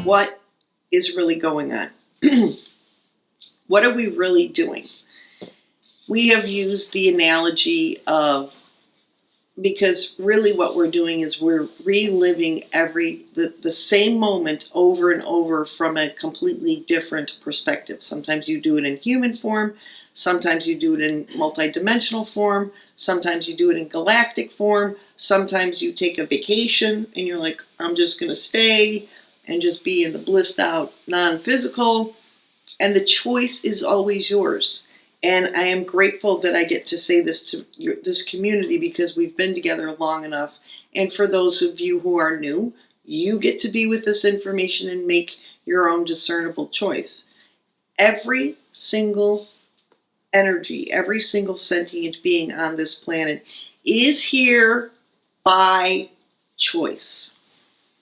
what is really going on. What are we really doing? We have used the analogy of, because really what we're doing is we're reliving the same moment over and over from a completely different perspective. Sometimes you do it in human form, sometimes you do it in multidimensional form, sometimes you do it in galactic form, sometimes you take a vacation and you're like, I'm just going to stay and just be in the blissed out non-physical, and the choice is always yours. And I am grateful that I get to say this to this community, because we've been together long enough. And for those of you who are new, you get to be with this information and make your own discernible choice. Every single energy, every single sentient being on this planet is here by choice.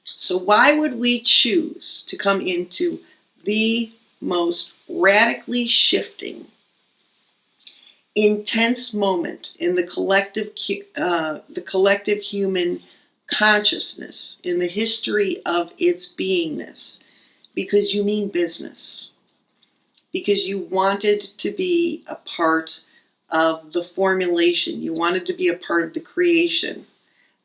So why would we choose to come into the most radically shifting, intense moment in the collective human consciousness, in the history of its beingness? Because you mean business. Because you wanted to be a part of the formulation. You wanted to be a part of the creation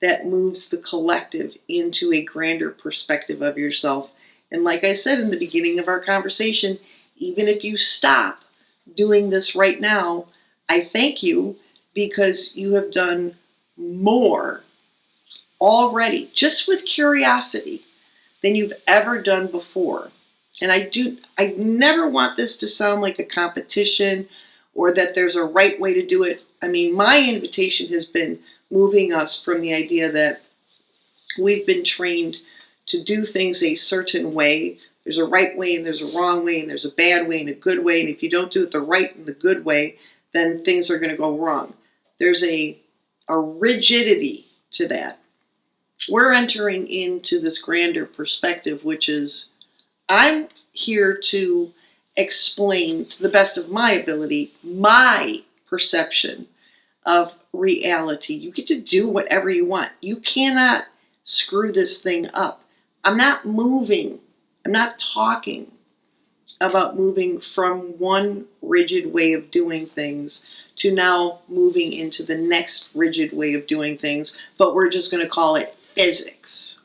that moves the collective into a grander perspective of yourself. And like I said in the beginning of our conversation, even if you stop doing this right now, I thank you, because you have done more already, just with curiosity, than you've ever done before. And I never want this to sound like a competition or that there's a right way to do it. I mean, my invitation has been moving us from the idea that we've been trained to do things a certain way. There's a right way and there's a wrong way and there's a bad way and a good way. And if you don't do it the right and the good way, then things are going to go wrong. There's a rigidity to that. We're entering into this grander perspective, which is, I'm here to explain, to the best of my ability, my perception of reality. You get to do whatever you want. You cannot screw this thing up. I'm not moving. I'm not talking about moving from one rigid way of doing things to now moving into the next rigid way of doing things, but we're just going to call it physics.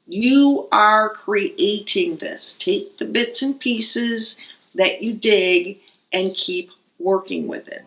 You are creating this. Take the bits and pieces that you dig and keep working with it.